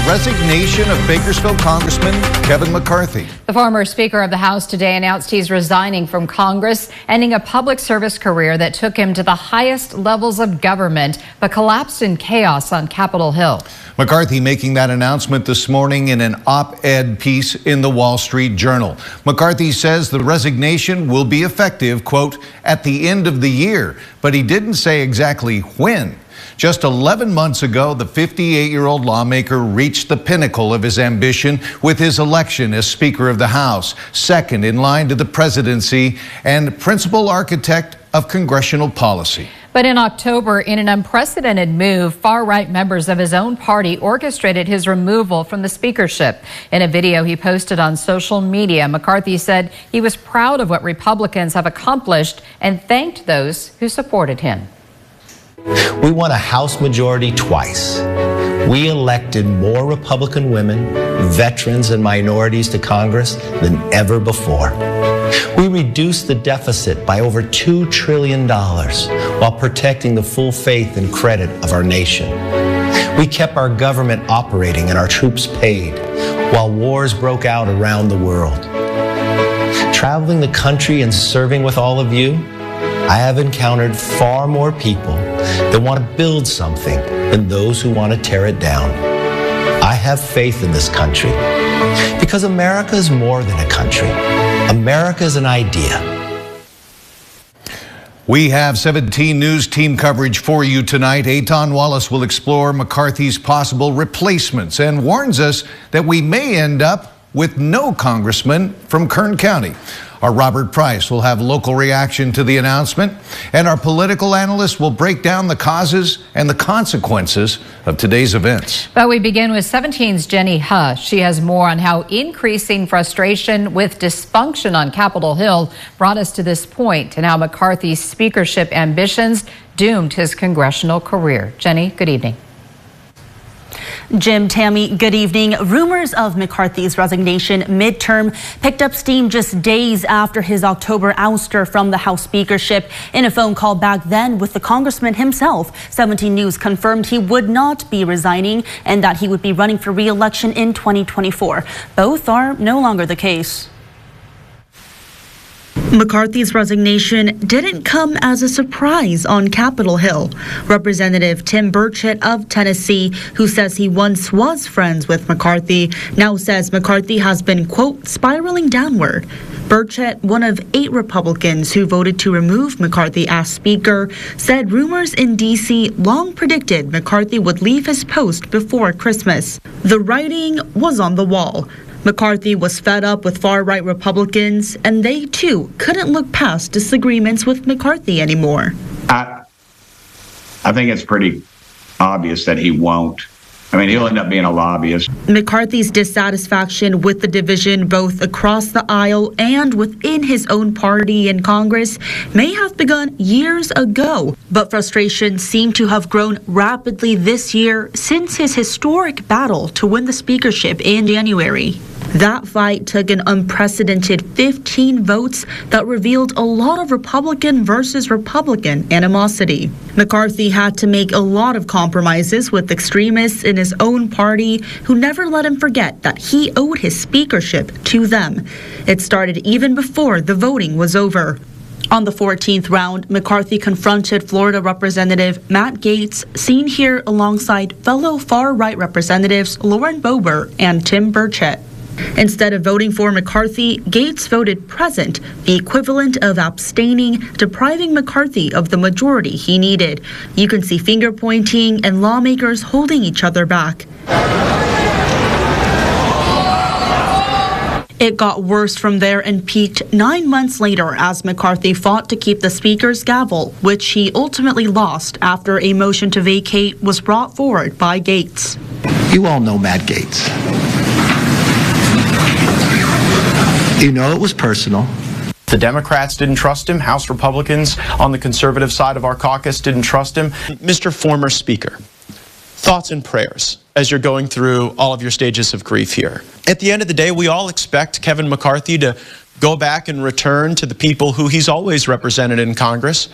resignation of Bakersfield Congressman Kevin McCarthy. The former Speaker of the House today announced he's resigning from Congress, ending a public service career that took him to the highest levels of government, but collapsed in chaos on Capitol Hill. McCarthy making that announcement this morning in an op-ed piece in the Wall Street Journal. McCarthy says the resignation will be effective, quote, at the end of the year, but he didn't say exactly when. Just 11 months ago, the 58-year-old lawmaker reached the pinnacle of his ambition with his election as Speaker of the House, second in line to the presidency and principal architect of congressional policy. But in October, in an unprecedented move, far-right members of his own party orchestrated his removal from the speakership. In a video he posted on social media, McCarthy said he was proud of what Republicans have accomplished and thanked those who supported him. We won a House majority twice. We elected more Republican women, veterans, and minorities to Congress than ever before. We reduced the deficit by over $2 trillion while protecting the full faith and credit of our nation. We kept our government operating and our troops paid while wars broke out around the world. Traveling the country and serving with all of you, I have encountered far more people that want to build something than those who want to tear it down. I have faith in this country because America is more than a country. America is an idea. We have 17 News team coverage for you tonight. Eitan Wallace will explore McCarthy's possible replacements and warns us that we may end up with no congressman from Kern County. Our Robert Price will have local reaction to the announcement, and our political analyst will break down the causes and the consequences of today's events. But we begin with 17's Jenny Hush. She has more on how increasing frustration with dysfunction on Capitol Hill brought us to this point, and how McCarthy's speakership ambitions doomed his congressional career. Jenny, good evening. Jim, Tammy, good evening. Rumors of McCarthy's resignation midterm picked up steam just days after his October ouster from the House speakership. In a phone call back then with the congressman himself, 17 News confirmed he would not be resigning and that he would be running for re-election in 2024. Both are no longer the case. McCarthy's resignation didn't come as a surprise on Capitol Hill. Representative Tim Burchett of Tennessee, who says he once was friends with McCarthy, now says McCarthy has been, quote, spiraling downward. Burchett, one of 8 Republicans who voted to remove McCarthy as Speaker, said rumors in D.C. long predicted McCarthy would leave his post before Christmas. The writing was on the wall. McCarthy was fed up with far-right Republicans, and they, too, couldn't look past disagreements with McCarthy anymore. I think it's pretty obvious that he won't. I mean, he'll end up being a lobbyist. McCarthy's dissatisfaction with the division both across the aisle and within his own party in Congress may have begun years ago, but frustration seemed to have grown rapidly this year since his historic battle to win the speakership in January. That fight took an unprecedented 15 votes that revealed a lot of Republican versus Republican animosity. McCarthy had to make a lot of compromises with extremists in his own party who never let him forget that he owed his speakership to them. It started even before the voting was over. On the 14th round, McCarthy confronted Florida Representative Matt Gaetz, seen here alongside fellow far-right representatives Lauren Boebert and Tim Burchett. Instead of voting for McCarthy, Gaetz voted present, the equivalent of abstaining, depriving McCarthy of the majority he needed. You can see finger pointing and lawmakers holding each other back. It got worse from there and peaked 9 months later as McCarthy fought to keep the Speaker's gavel, which he ultimately lost after a motion to vacate was brought forward by Gaetz. You all know Matt Gaetz. You know it was personal. The Democrats didn't trust him. House Republicans on the conservative side of our caucus didn't trust him. Mr. Former Speaker, thoughts and prayers as you're going through all of your stages of grief here. At the end of the day, we all expect Kevin McCarthy to go back and return to the people who he's always represented in Congress.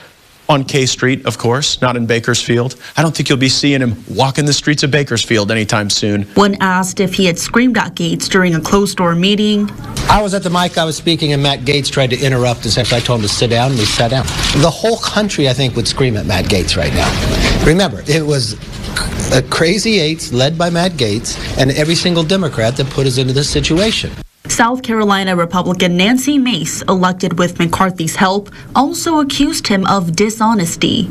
on K Street, of course, not in Bakersfield. I don't think you'll be seeing him walking the streets of Bakersfield anytime soon. When asked if he had screamed at Gates during a closed-door meeting, I was at the mic, I was speaking, and Matt Gaetz tried to interrupt us. Actually, I told him to sit down, and we sat down. The whole country, I think, would scream at Matt Gaetz right now. Remember, it was a crazy eights led by Matt Gaetz and every single Democrat that put us into this situation. South Carolina Republican Nancy Mace, elected with McCarthy's help, also accused him of dishonesty.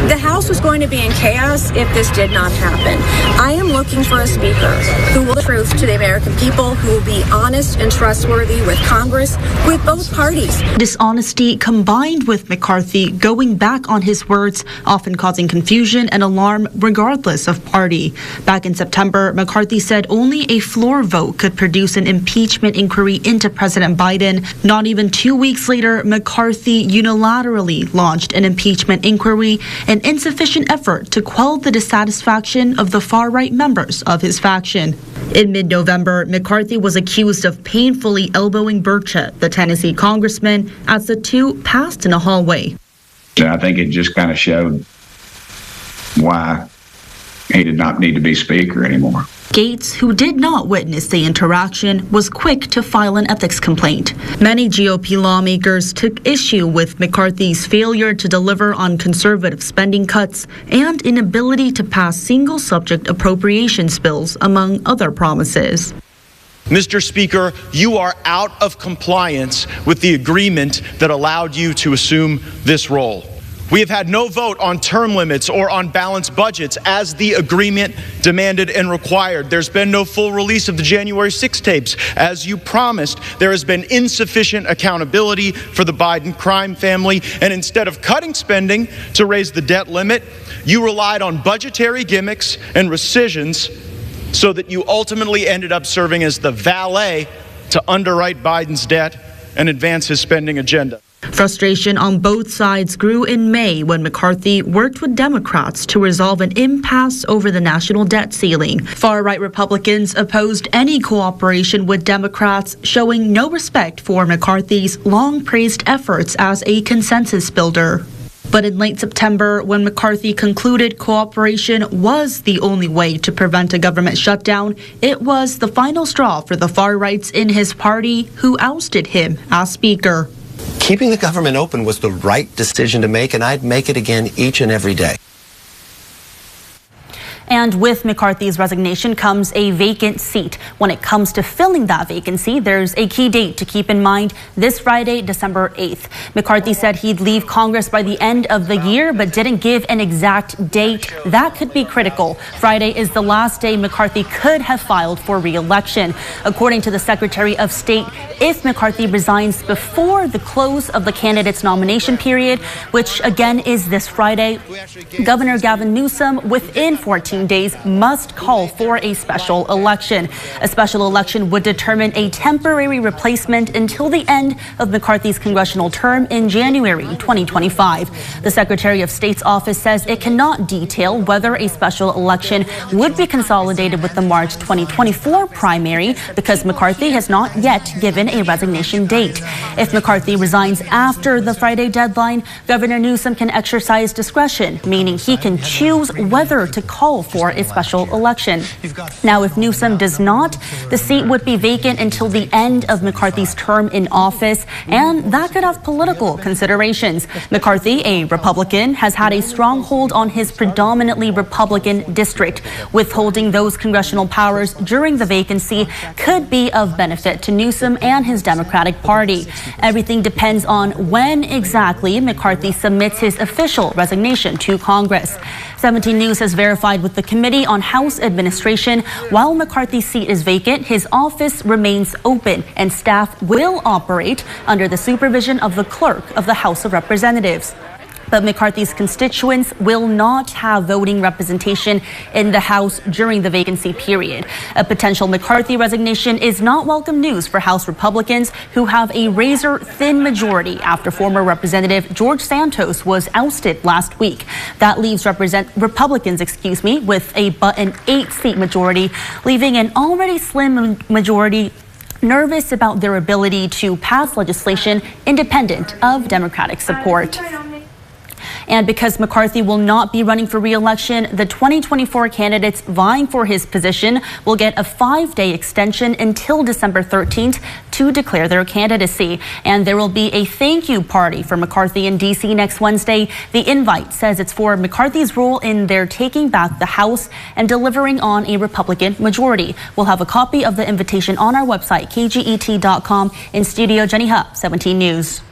The House was going to be in chaos if this did not happen. I am looking for a speaker who will tell the truth to the American people, who will be honest and trustworthy with Congress, with both parties. Dishonesty combined with McCarthy going back on his words, often causing confusion and alarm regardless of party. Back in September, McCarthy said only a floor vote could produce an impeachment inquiry into President Biden. Not even 2 weeks later, McCarthy unilaterally launched an impeachment inquiry, an insufficient effort to quell the dissatisfaction of the far-right members of his faction. In mid-November, McCarthy was accused of painfully elbowing Burchett, the Tennessee congressman, as the two passed in a hallway. I think it just kind of showed why he did not need to be Speaker anymore. Gaetz, who did not witness the interaction, was quick to file an ethics complaint. Many GOP lawmakers took issue with McCarthy's failure to deliver on conservative spending cuts and inability to pass single-subject appropriations bills, among other promises. Mr. Speaker, you are out of compliance with the agreement that allowed you to assume this role. We have had no vote on term limits or on balanced budgets as the agreement demanded and required. There's been no full release of the January 6 tapes as you promised. There has been insufficient accountability for the Biden crime family. And instead of cutting spending to raise the debt limit, you relied on budgetary gimmicks and rescissions so that you ultimately ended up serving as the valet to underwrite Biden's debt and advance his spending agenda. Frustration on both sides grew in May when McCarthy worked with Democrats to resolve an impasse over the national debt ceiling. Far-right Republicans opposed any cooperation with Democrats, showing no respect for McCarthy's long-praised efforts as a consensus builder. But in late September, when McCarthy concluded cooperation was the only way to prevent a government shutdown, it was the final straw for the far-rights in his party who ousted him as Speaker. Keeping the government open was the right decision to make, and I'd make it again each and every day. And with McCarthy's resignation comes a vacant seat. When it comes to filling that vacancy, there's a key date to keep in mind: this Friday, December 8th. McCarthy said he'd leave Congress by the end of the year, but didn't give an exact date. That could be critical. Friday is the last day McCarthy could have filed for re-election. According to the Secretary of State, if McCarthy resigns before the close of the candidate's nomination period, which again is this Friday, Governor Gavin Newsom, within 14 days, must call for a special election. A special election would determine a temporary replacement until the end of McCarthy's congressional term in January 2025. The Secretary of State's office says it cannot detail whether a special election would be consolidated with the March 2024 primary because McCarthy has not yet given a resignation date. If McCarthy resigns after the Friday deadline, Governor Newsom can exercise discretion, meaning he can choose whether to call for a special election. Now, if Newsom does not, the seat would be vacant until the end of McCarthy's term in office, and that could have political considerations. McCarthy, a Republican, has had a stronghold on his predominantly Republican district. Withholding those congressional powers during the vacancy could be of benefit to Newsom and his Democratic Party. Everything depends on when exactly McCarthy submits his official resignation to Congress. 17 News has verified with the Committee on House Administration, while McCarthy's seat is vacant, his office remains open and staff will operate under the supervision of the clerk of the House of Representatives. But McCarthy's constituents will not have voting representation in the House during the vacancy period. A potential McCarthy resignation is not welcome news for House Republicans, who have a razor-thin majority after former Representative George Santos was ousted last week. That leaves Republicans with a but an 8-seat majority, leaving an already slim majority nervous about their ability to pass legislation independent of Democratic support. And because McCarthy will not be running for re-election, the 2024 candidates vying for his position will get a 5-day extension until December 13th to declare their candidacy. And there will be a thank you party for McCarthy in D.C. next Wednesday. The invite says it's for McCarthy's role in their taking back the House and delivering on a Republican majority. We'll have a copy of the invitation on our website, kget.com. In studio, Jenny Hupp, 17 News.